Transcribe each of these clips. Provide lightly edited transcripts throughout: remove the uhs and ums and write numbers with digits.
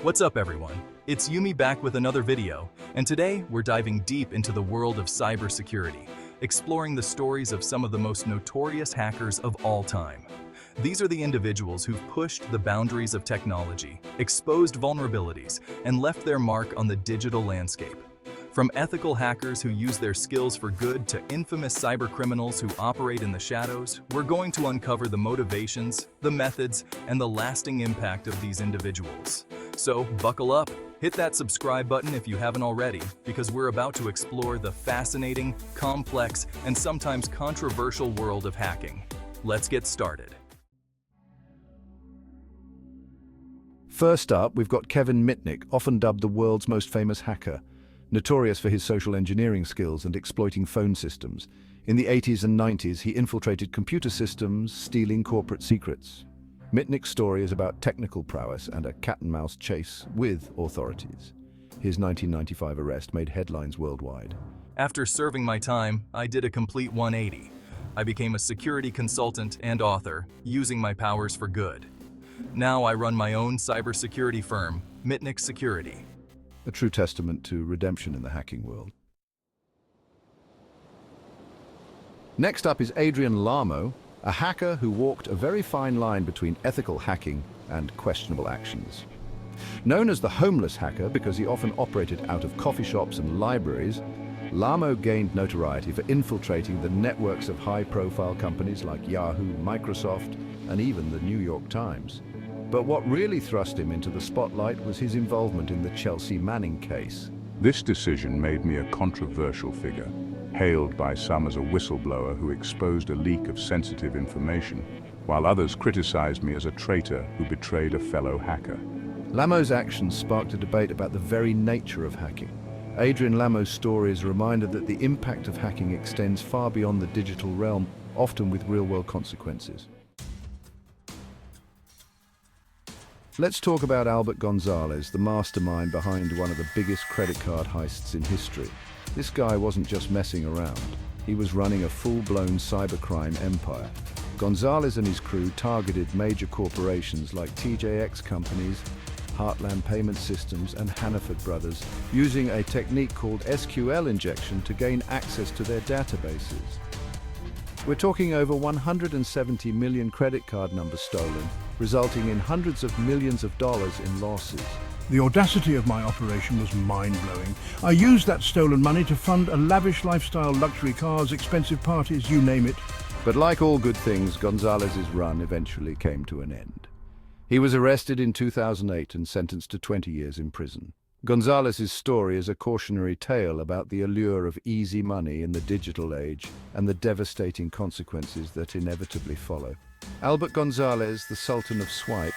What's up everyone? It's Yumi back with another video, and today we're diving deep into the world of cybersecurity, exploring the stories of some of the most notorious hackers of all time. These are the individuals who've pushed the boundaries of technology, exposed vulnerabilities, and left their mark on the digital landscape. From ethical hackers who use their skills for good to infamous cybercriminals who operate in the shadows, we're going to uncover the motivations, the methods, and the lasting impact of these individuals. So buckle up, hit that subscribe button if you haven't already, because we're about to explore the fascinating, complex, and sometimes controversial world of hacking. Let's get started. First up, we've got Kevin Mitnick, often dubbed the world's most famous hacker. Notorious for his social engineering skills and exploiting phone systems. In the 80s and 90s, he infiltrated computer systems, stealing corporate secrets. Mitnick's story is about technical prowess and a cat-and-mouse chase with authorities. His 1995 arrest made headlines worldwide. After serving my time, I did a complete 180. I became a security consultant and author, using my powers for good. Now I run my own cybersecurity firm, Mitnick Security. A true testament to redemption in the hacking world. Next up is Adrian Lamo, a hacker who walked a very fine line between ethical hacking and questionable actions. Known as the homeless hacker because he often operated out of coffee shops and libraries, Lamo gained notoriety for infiltrating the networks of high-profile companies like Yahoo, Microsoft, and even the New York Times. But what really thrust him into the spotlight was his involvement in the Chelsea Manning case. This decision made me a controversial figure, hailed by some as a whistleblower who exposed a leak of sensitive information, while others criticized me as a traitor who betrayed a fellow hacker. Lamo's actions sparked a debate about the very nature of hacking. Adrian Lamo's story is a reminder that the impact of hacking extends far beyond the digital realm, often with real-world consequences. Let's talk about Albert Gonzalez, the mastermind behind one of the biggest credit card heists in history. This guy wasn't just messing around. He was running a full-blown cybercrime empire. Gonzalez and his crew targeted major corporations like TJX Companies, Heartland Payment Systems, and Hannaford Brothers, using a technique called SQL injection to gain access to their databases. We're talking over 170 million credit card numbers stolen, resulting in hundreds of millions of dollars in losses. The audacity of my operation was mind-blowing. I used that stolen money to fund a lavish lifestyle, luxury cars, expensive parties, you name it. But like all good things, Gonzalez's run eventually came to an end. He was arrested in 2008 and sentenced to 20 years in prison. Gonzalez's story is a cautionary tale about the allure of easy money in the digital age and the devastating consequences that inevitably follow. Albert Gonzalez, the Sultan of Swipe,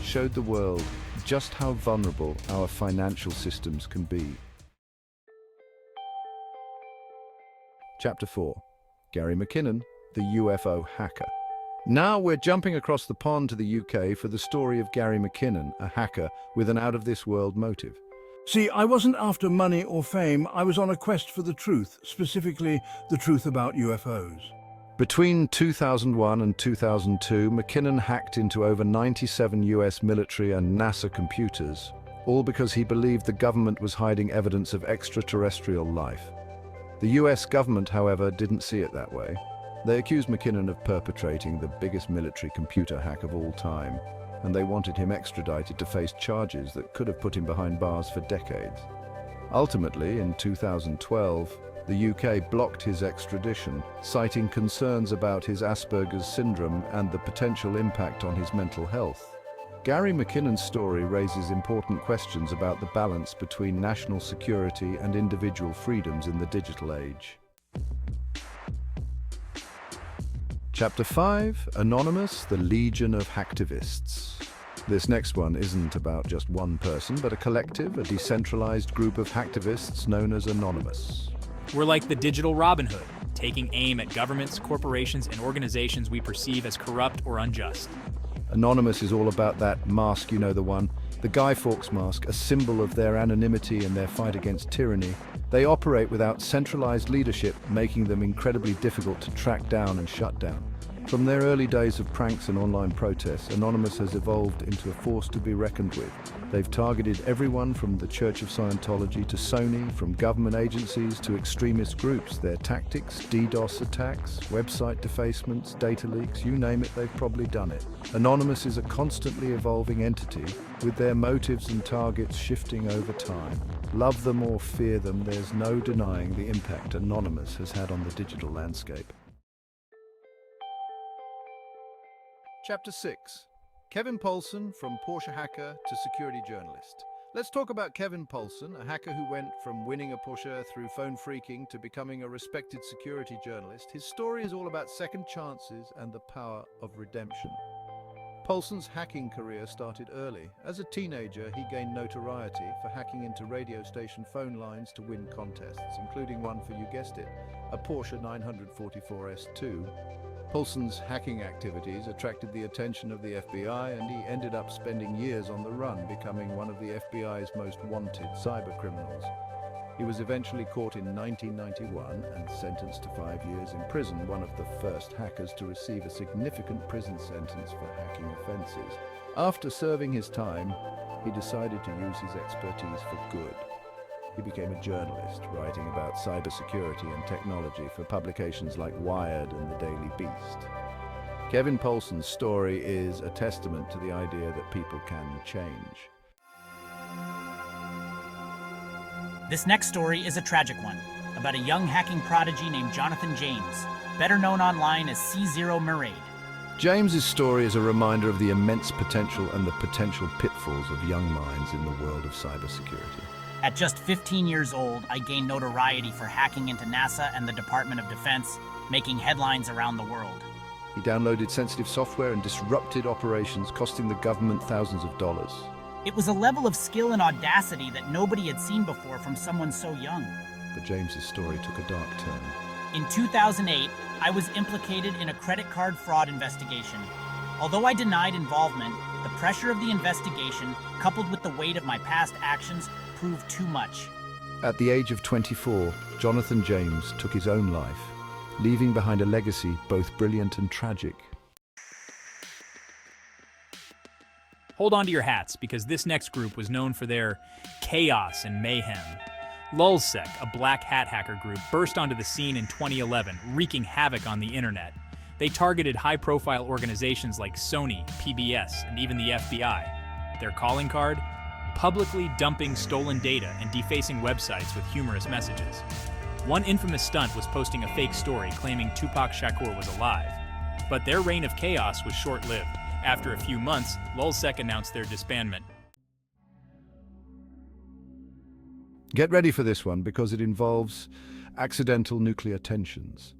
showed the world just how vulnerable our financial systems can be. Chapter 4. Gary McKinnon, the UFO hacker. Now we're jumping across the pond to the UK for the story of Gary McKinnon, a hacker with an out-of-this-world motive. See, I wasn't after money or fame, I was on a quest for the truth, specifically the truth about UFOs. Between 2001 and 2002, McKinnon hacked into over 97 US military and NASA computers, all because he believed the government was hiding evidence of extraterrestrial life. The US government, however, didn't see it that way. They accused McKinnon of perpetrating the biggest military computer hack of all time, and they wanted him extradited to face charges that could have put him behind bars for decades. Ultimately, in 2012, the UK blocked his extradition, citing concerns about his Asperger's syndrome and the potential impact on his mental health. Gary McKinnon's story raises important questions about the balance between national security and individual freedoms in the digital age. Chapter 5. Anonymous, the Legion of Hacktivists. This next one isn't about just one person, but a collective, a decentralized group of hacktivists known as Anonymous. We're like the digital Robin Hood, taking aim at governments, corporations, and organizations we perceive as corrupt or unjust. Anonymous is all about that mask, you know the one, the Guy Fawkes mask, a symbol of their anonymity and their fight against tyranny. They operate without centralized leadership, making them incredibly difficult to track down and shut down. From their early days of pranks and online protests, Anonymous has evolved into a force to be reckoned with. They've targeted everyone from the Church of Scientology to Sony, from government agencies to extremist groups. Their tactics, DDoS attacks, website defacements, data leaks, you name it, they've probably done it. Anonymous is a constantly evolving entity, with their motives and targets shifting over time. Love them or fear them, there's no denying the impact Anonymous has had on the digital landscape. Chapter 6. Kevin Poulsen, from Porsche hacker to security journalist. Let's talk about Kevin Poulsen, a hacker who went from winning a Porsche through phone phreaking to becoming a respected security journalist. His story is all about second chances and the power of redemption. Poulsen's hacking career started early. As a teenager, he gained notoriety for hacking into radio station phone lines to win contests, including one for, you guessed it, a Porsche 944 S2. Poulsen's hacking activities attracted the attention of the FBI, and he ended up spending years on the run, becoming one of the FBI's most wanted cybercriminals. He was eventually caught in 1991 and sentenced to 5 years in prison, one of the first hackers to receive a significant prison sentence for hacking offenses. After serving his time, he decided to use his expertise for good. He became a journalist, writing about cybersecurity and technology for publications like Wired and The Daily Beast. Kevin Poulsen's story is a testament to the idea that people can change. This next story is a tragic one, about a young hacking prodigy named Jonathan James, better known online as C0 Murade. James's story is a reminder of the immense potential and the potential pitfalls of young minds in the world of cybersecurity. At just 15 years old, I gained notoriety for hacking into NASA and the Department of Defense, making headlines around the world. He downloaded sensitive software and disrupted operations, costing the government thousands of dollars. It was a level of skill and audacity that nobody had seen before from someone so young. But James's story took a dark turn. In 2008, I was implicated in a credit card fraud investigation. Although I denied involvement, the pressure of the investigation, coupled with the weight of my past actions, proved too much. At the age of 24, Jonathan James took his own life, leaving behind a legacy both brilliant and tragic. Hold on to your hats, because this next group was known for their chaos and mayhem. Lulzsec, a black hat hacker group, burst onto the scene in 2011, wreaking havoc on the internet. They targeted high-profile organizations like Sony, PBS, and even the FBI. Their calling card? Publicly dumping stolen data and defacing websites with humorous messages. One infamous stunt was posting a fake story claiming Tupac Shakur was alive. But their reign of chaos was short-lived. After a few months, Lulzsec announced their disbandment. Get ready for this one, because it involves accidental nuclear tensions.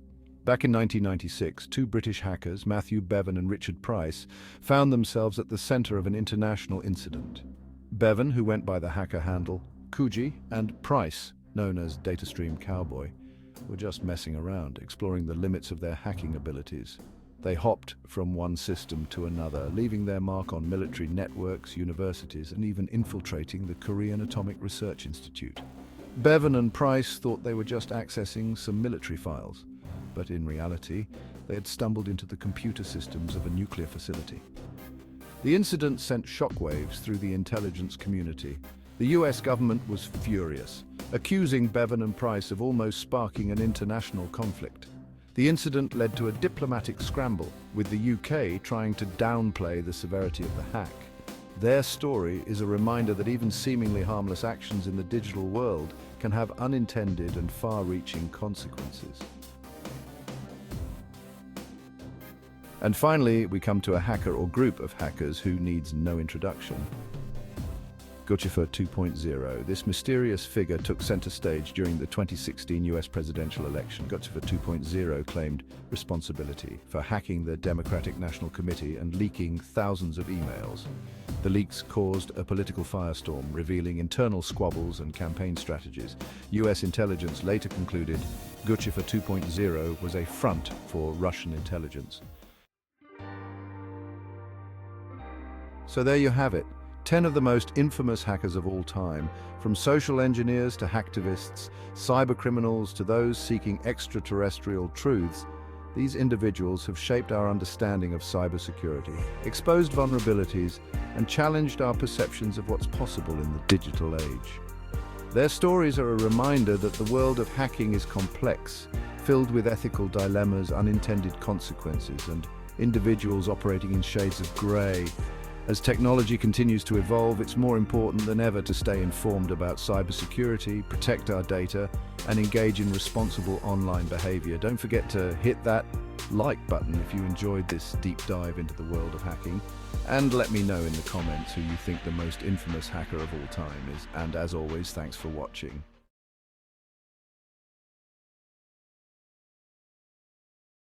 Back in 1996, two British hackers, Matthew Bevan and Richard Price, found themselves at the center of an international incident. Bevan, who went by the hacker handle Kuji, and Price, known as Datastream Cowboy, were just messing around, exploring the limits of their hacking abilities. They hopped from one system to another, leaving their mark on military networks, universities, and even infiltrating the Korean Atomic Research Institute. Bevan and Price thought they were just accessing some military files, but in reality, they had stumbled into the computer systems of a nuclear facility. The incident sent shockwaves through the intelligence community. The US government was furious, accusing Bevan and Price of almost sparking an international conflict. The incident led to a diplomatic scramble, with the UK trying to downplay the severity of the hack. Their story is a reminder that even seemingly harmless actions in the digital world can have unintended and far-reaching consequences. And finally, we come to a hacker or group of hackers who needs no introduction. Guccifer 2.0. This mysterious figure took center stage during the 2016 US presidential election. Guccifer 2.0 claimed responsibility for hacking the Democratic National Committee and leaking thousands of emails. The leaks caused a political firestorm, revealing internal squabbles and campaign strategies. US intelligence later concluded Guccifer 2.0 was a front for Russian intelligence. So there you have it. 10 of the most infamous hackers of all time, from social engineers to hacktivists, cybercriminals to those seeking extraterrestrial truths. These individuals have shaped our understanding of cybersecurity, exposed vulnerabilities, and challenged our perceptions of what's possible in the digital age. Their stories are a reminder that the world of hacking is complex, filled with ethical dilemmas, unintended consequences, and individuals operating in shades of grey. As technology continues to evolve, it's more important than ever to stay informed about cybersecurity, protect our data, and engage in responsible online behavior. Don't forget to hit that like button if you enjoyed this deep dive into the world of hacking, and let me know in the comments who you think the most infamous hacker of all time is. And as always, thanks for watching.